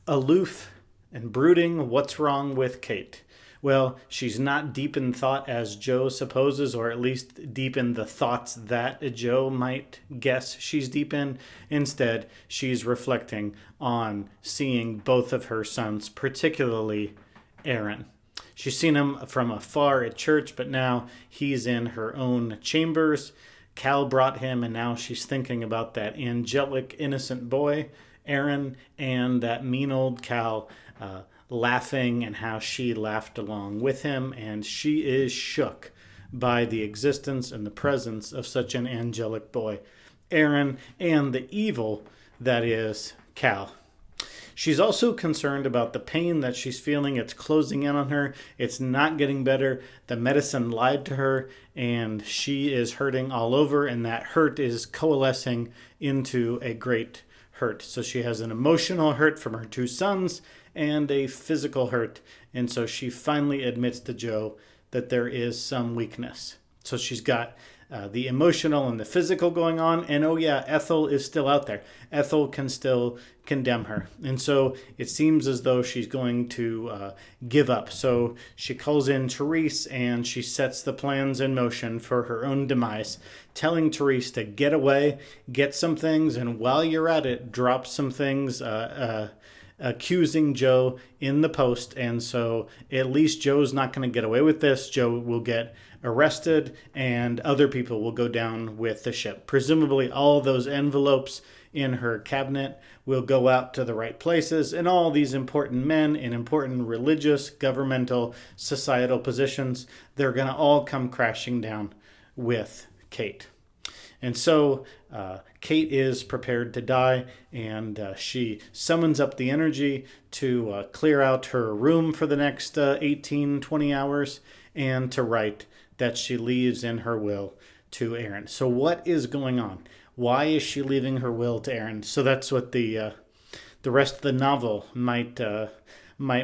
Aloof and brooding, what's wrong with Kate? Well, she's not deep in thought as Joe supposes, or at least deep in the thoughts that Joe might guess she's deep in. Instead, she's reflecting on seeing both of her sons, particularly Aaron. She's seen him from afar at church, but now he's in her own chambers. Cal brought him, and now she's thinking about that angelic, innocent boy, Aaron, and that mean old Cal laughing, and how she laughed along with him. And she is shook by the existence and the presence of such an angelic boy, Aaron, and the evil that is Cal. She's also concerned about the pain that she's feeling. It's closing in on her. It's not getting better. The medicine lied to her, and she is hurting all over, and that hurt is coalescing into a great hurt. So she has an emotional hurt from her two sons and a physical hurt. And so she finally admits to Joe that there is some weakness. So she's got the emotional and the physical going on. And oh yeah, Ethel is still out there. Ethel can still condemn her. And so it seems as though she's going to give up. So she calls in Therese, and she sets the plans in motion for her own demise, telling Therese to get away, get some things, and while you're at it, drop some things, accusing Joe in the post. And so at least Joe's not going to get away with this. Joe will get arrested, and other people will go down with the ship. Presumably all those envelopes in her cabinet will go out to the right places, and all these important men in important religious, governmental, societal positions, they're going to all come crashing down with Kate. And so Kate is prepared to die, and she summons up the energy to clear out her room for the next 18, 20 hours, and to write that she leaves in her will to Aaron. So what is going on? Why is she leaving her will to Aaron? So that's what the rest of the novel might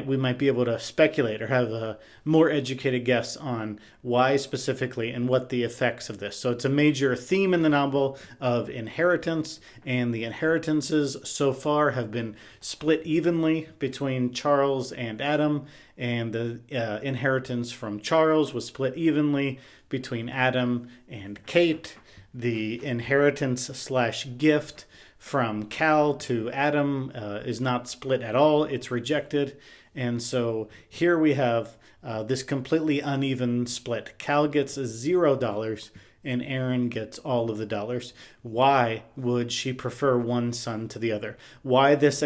we might be able to speculate or have a more educated guess on why specifically and what the effects of this. So it's a major theme in the novel of inheritance, and the inheritances so far have been split evenly between Charles and Adam, and the inheritance from Charles was split evenly between Adam and Kate. The inheritance slash gift from Cal to Adam is not split at all. It's rejected. And so here we have this completely uneven split. Cal gets $0 and Aaron gets all of the dollars. Why would she prefer one son to the other? Why this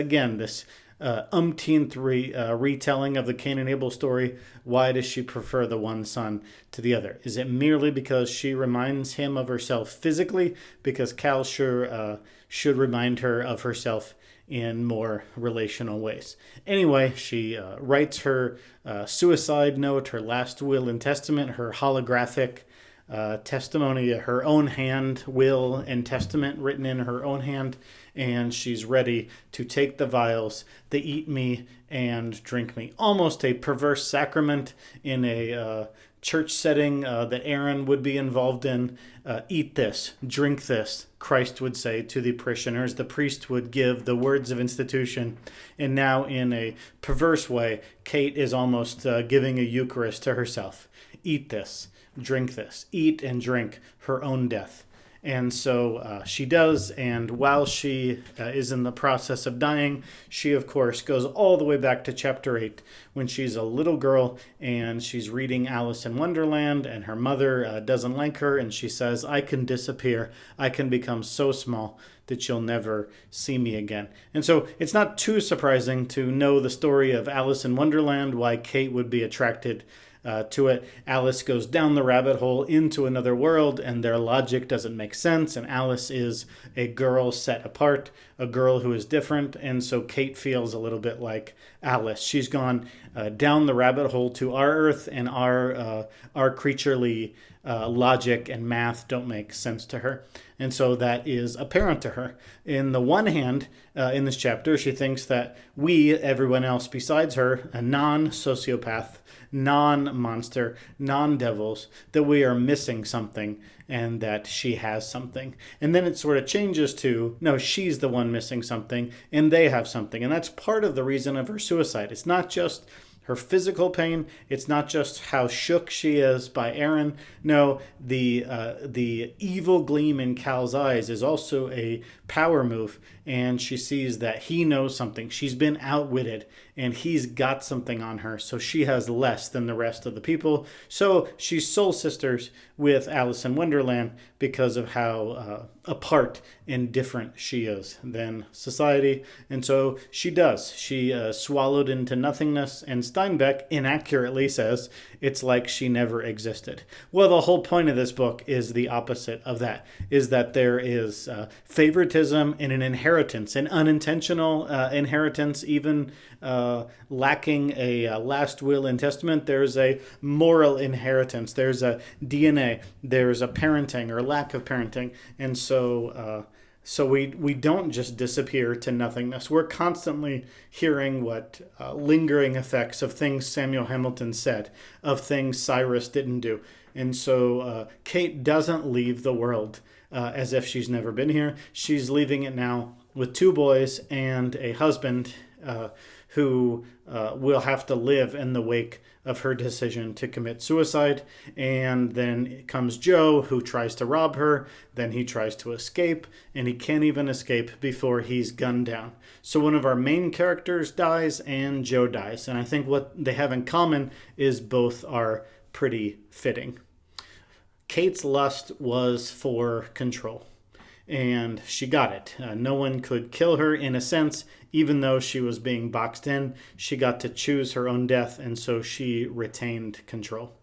umpteenth retelling of the Cain and Abel story? Why does she prefer the one son to the other? Is it merely because she reminds him of herself physically? Because Cal sure should remind her of herself in more relational ways. Anyway, she writes her suicide note, her last will and testament, her holographic testimony, her own hand will and testament written in her own hand, and she's ready to take the vials, they eat me and drink me. Almost a perverse sacrament in a church setting that Aaron would be involved in. Eat this, drink this, Christ would say to the parishioners. The priest would give the words of institution. And now in a perverse way, Kate is almost giving a Eucharist to herself. Eat this, drink this, eat and drink her own death. And so she does, and while she is in the process of dying, she, of course, goes all the way back to chapter 8 when she's a little girl and she's reading Alice in Wonderland, and her mother doesn't like her, and she says, I can disappear. I can become so small that you'll never see me again. And so it's not too surprising to know the story of Alice in Wonderland, why Kate would be attracted to it. Alice goes down the rabbit hole into another world, and their logic doesn't make sense, and Alice is a girl set apart, a girl who is different, and so Kate feels a little bit like Alice. She's gone down the rabbit hole to our earth, and our creaturely logic and math don't make sense to her. And so that is apparent to her. In the one hand, in this chapter, she thinks that we, everyone else besides her, a non-sociopath, non-monster, non-devils, that we are missing something and that she has something. And then it sort of changes to, no, she's the one missing something and they have something. And that's part of the reason of her suicide. It's not just her physical pain. It's not just how shook she is by Aaron. No, the evil gleam in Cal's eyes is also a power move, and she sees that he knows something. She's been outwitted, and he's got something on her, so she has less than the rest of the people. So she's soul sisters with Alice in Wonderland because of how apart and different she is than society. And so she does. She swallowed into nothingness, and Steinbeck inaccurately says it's like she never existed. Well, the whole point of this book is the opposite of that, is that there is favoritism and an inheritance, an unintentional inheritance, even lacking a last will and testament. There's a moral inheritance. There's a DNA. There's a parenting or lack of parenting. And so we don't just disappear to nothingness. We're constantly hearing what lingering effects of things Samuel Hamilton said, of things Cyrus didn't do. And so Kate doesn't leave the world as if she's never been here. She's leaving it now with 2 boys and a husband who will have to live in the wake of her decision to commit suicide. And then comes Joe, who tries to rob her. Then he tries to escape, and he can't even escape before he's gunned down. So one of our main characters dies, and Joe dies. And I think what they have in common is both are pretty fitting. Kate's lust was for control, and she got it. No one could kill her, in a sense, even though she was being boxed in. She got to choose her own death, and so she retained control.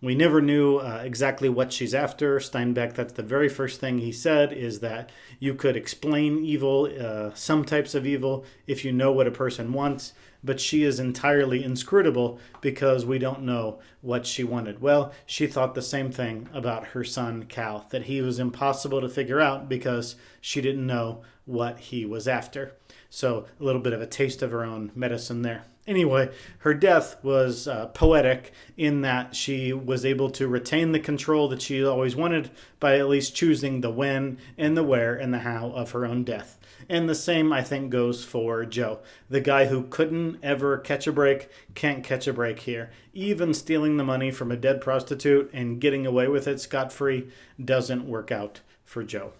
We never knew exactly what she's after. Steinbeck, that's the very first thing he said, is that you could explain evil, some types of evil, if you know what a person wants, but she is entirely inscrutable because we don't know what she wanted. Well, she thought the same thing about her son, Cal, that he was impossible to figure out because she didn't know what he was after. So a little bit of a taste of her own medicine there. Anyway, her death was poetic in that she was able to retain the control that she always wanted by at least choosing the when and the where and the how of her own death. And the same, I think, goes for Joe. The guy who couldn't ever catch a break can't catch a break here. Even stealing the money from a dead prostitute and getting away with it scot-free doesn't work out for Joe.